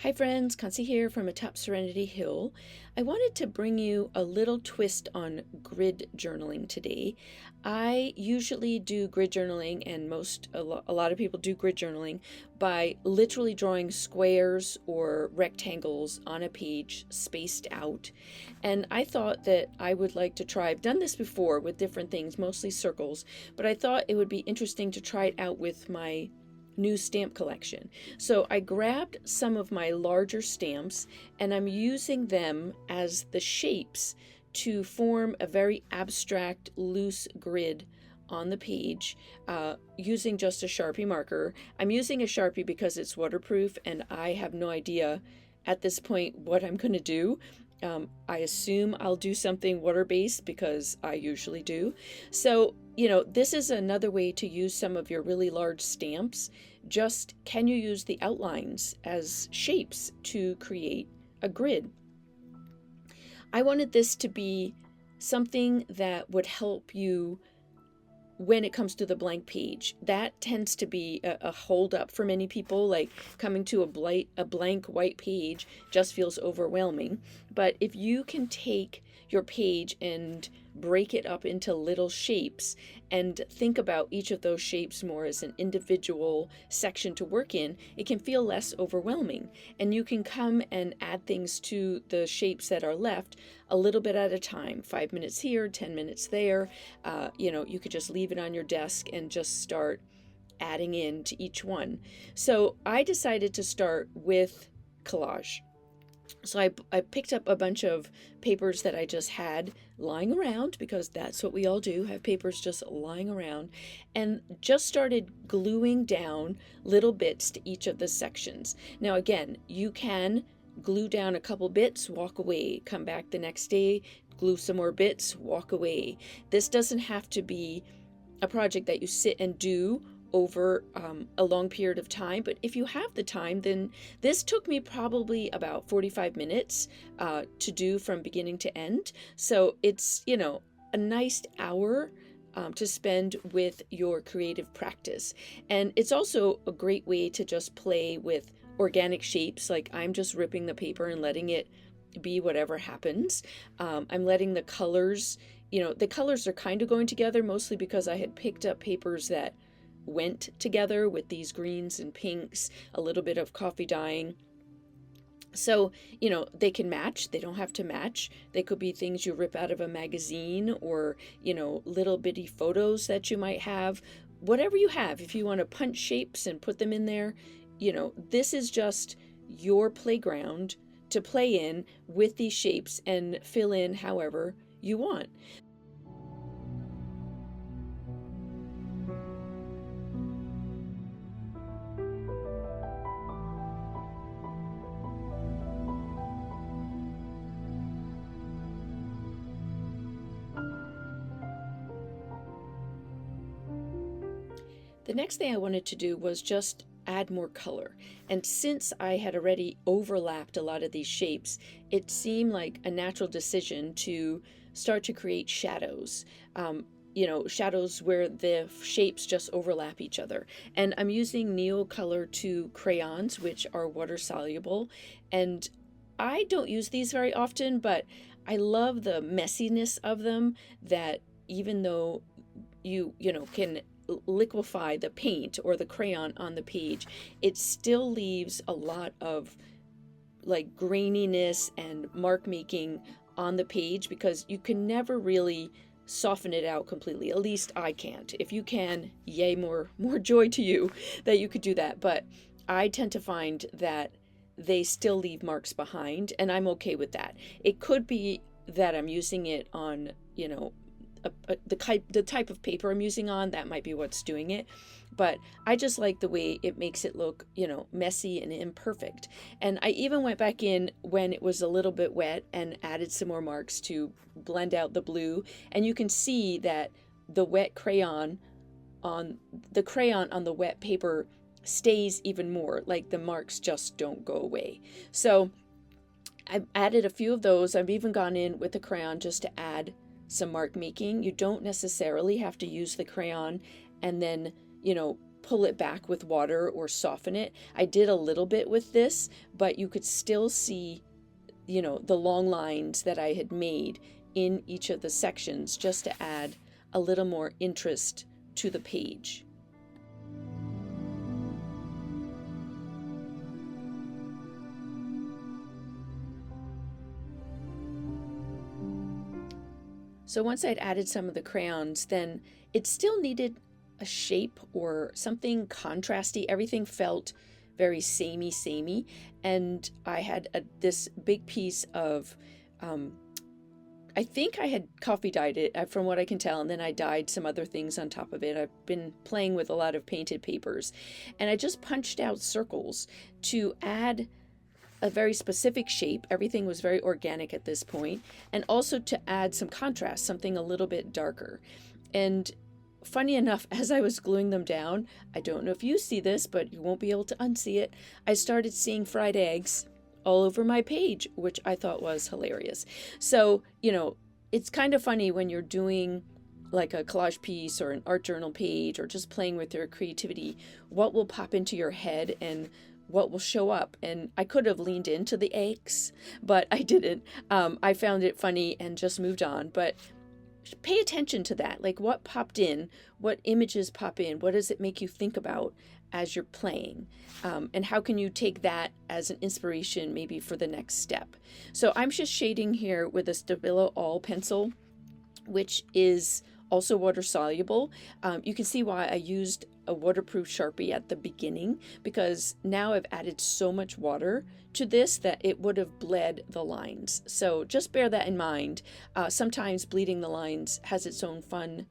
Hi friends, Concy here from atop Serenity Hill. I wanted to bring you a little twist on grid journaling today. I usually do grid journaling, and a lot of people do grid journaling by literally drawing squares or rectangles on a page spaced out. And I thought that I would like to try, I've done this before with different things, mostly circles, but I thought it would be interesting to try it out with my new stamp collection. So I grabbed some of my larger stamps and I'm using them as the shapes to form a very abstract loose grid on the page using just a Sharpie marker. I'm using a Sharpie because it's waterproof and I have no idea at this point what I'm going to do. I assume I'll do something water-based because I usually do. So, this is another way to use some of your really large stamps. Just can you use the outlines as shapes to create a grid? I wanted this to be something that would help you when it comes to the blank page. That tends to be a hold up for many people. Like coming to a blank white page just feels overwhelming. But if you can take your page and break it up into little shapes and think about each of those shapes more as an individual section to work in, it can feel less overwhelming. And you can come and add things to the shapes that are left a little bit at a time. 5 minutes here, 10 minutes there. You could just leave it on your desk and just start adding in to each one. So I decided to start with collage. So I picked up a bunch of papers that I just had lying around, because that's what we all do, have papers just lying around, and just started gluing down little bits to each of the sections. Now again, you can glue down a couple bits, walk away, come back the next day, glue some more bits, walk away. This doesn't have to be a project that you sit and do over a long period of time, but if you have the time, then this took me probably about 45 minutes to do from beginning to end. So it's, a nice hour to spend with your creative practice. And it's also a great way to just play with organic shapes. Like I'm just ripping the paper and letting it be whatever happens. I'm letting the colors, the colors are kind of going together, mostly because I had picked up papers that went together with these greens and pinks, a little bit of coffee dyeing. So, they can match. They don't have to match. They could be things you rip out of a magazine or, little bitty photos that you might have. Whatever you have, if you want to punch shapes and put them in there, this is just your playground to play in with these shapes and fill in however you want. The next thing I wanted to do was just add more color. And since I had already overlapped a lot of these shapes, it seemed like a natural decision to start to create shadows. Shadows where the shapes just overlap each other. And I'm using Neocolor II crayons, which are water soluble. And I don't use these very often, but I love the messiness of them, that even though you can liquefy the paint or the crayon on the page, it still leaves a lot of like graininess and mark making on the page, because you can never really soften it out completely. At least I can't. If you can, yay, more joy to you that you could do that. But I tend to find that they still leave marks behind, and I'm okay with that. It could be that I'm using it on, the type of paper I'm using on, that might be what's doing it. But I just like the way it makes it look, messy and imperfect. And I even went back in when it was a little bit wet and added some more marks to blend out the blue. And you can see that the crayon on the wet paper stays even more, like the marks just don't go away. So I've added a few of those. I've even gone in with the crayon just to add some mark making. You don't necessarily have to use the crayon and then pull it back with water or soften it. I did a little bit with this, but you could still see, the long lines that I had made in each of the sections just to add a little more interest to the page. So once I'd added some of the crayons, then it still needed a shape or something contrasty. Everything felt very samey, and I had this big piece of, I think I had coffee dyed it from what I can tell, and then I dyed some other things on top of it. I've been playing with a lot of painted papers, and I just punched out circles to add a very specific shape. Everything was very organic at this point, and also to add some contrast, something a little bit darker. And funny enough, as I was gluing them down, I don't know if you see this, but you won't be able to unsee it, I started seeing fried eggs all over my page, which I thought was hilarious. So, it's kind of funny when you're doing like a collage piece or an art journal page or just playing with your creativity, what will pop into your head and what will show up. And I could have leaned into the eggs, but I didn't. I found it funny and just moved on. But pay attention to that, like what popped in, what images pop in, what does it make you think about as you're playing, and how can you take that as an inspiration maybe for the next step. So I'm just shading here with a Stabilo All pencil, which is also water soluble. You can see why I used a waterproof Sharpie at the beginning, because now I've added so much water to this that it would have bled the lines. So just bear that in mind. Sometimes bleeding the lines has its own fun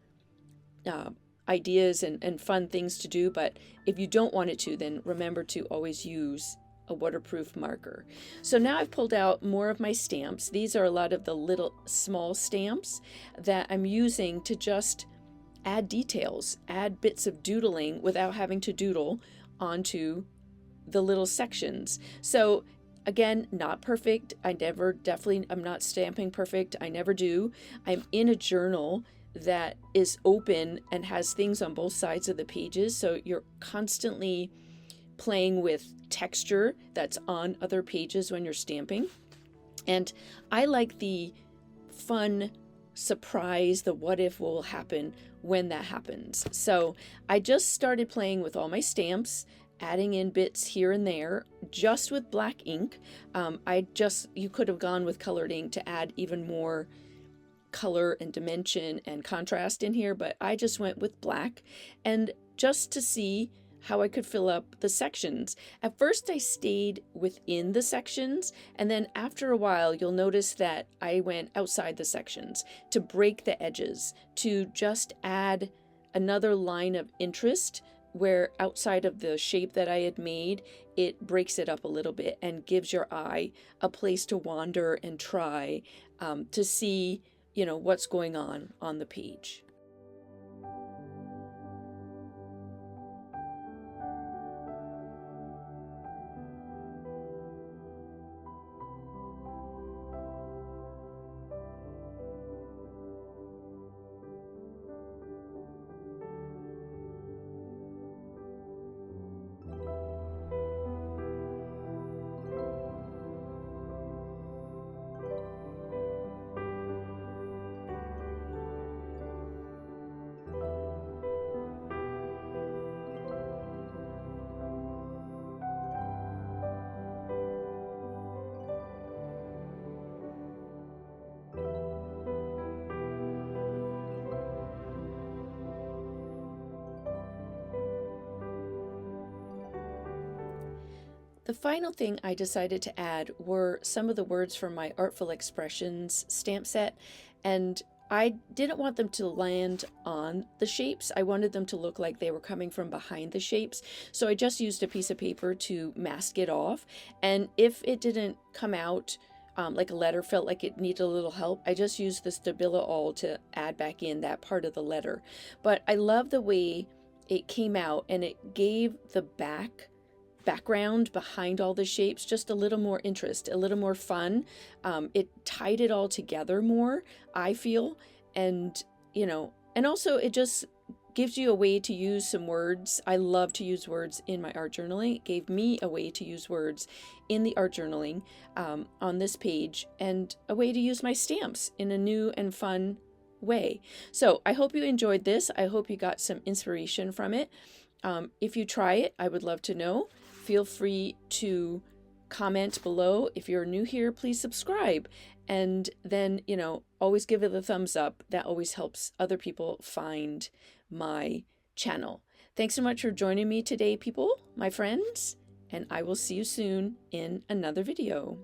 ideas and fun things to do, but if you don't want it to, then remember to always use a waterproof marker. So now I've pulled out more of my stamps. These are a lot of the little small stamps that I'm using to just add details, add bits of doodling without having to doodle onto the little sections. So again, not perfect. I'm not stamping perfect. I never do. I'm in a journal that is open and has things on both sides of the pages. So you're constantly playing with texture that's on other pages when you're stamping. And I like the fun surprise, the what if will happen when that happens. So I just started playing with all my stamps, adding in bits here and there, just with black ink. You could have gone with colored ink to add even more color and dimension and contrast in here, but I just went with black, and just to see how I could fill up the sections. At first I stayed within the sections, and then after a while you'll notice that I went outside the sections to break the edges, to just add another line of interest where outside of the shape that I had made, it breaks it up a little bit and gives your eye a place to wander and try to see, what's going on the page. The final thing I decided to add were some of the words from my Artful Expressions stamp set, and I didn't want them to land on the shapes. I wanted them to look like they were coming from behind the shapes, so I just used a piece of paper to mask it off. And if it didn't come out like a letter, felt like it needed a little help, I just used the Stabilo All to add back in that part of the letter. But I love the way it came out, and it gave the background behind all the shapes just a little more interest, a little more fun. It tied it all together more, I feel, and also it just gives you a way to use some words. I love to use words in my art journaling. It gave me a way to use words in the art journaling on this page, and a way to use my stamps in a new and fun way. So I hope you enjoyed this. I hope you got some inspiration from it. If you try it, I would love to know. Feel free to comment below. If you're new here, please subscribe. And then, always give it a thumbs up. That always helps other people find my channel. Thanks so much for joining me today, people, my friends, and I will see you soon in another video.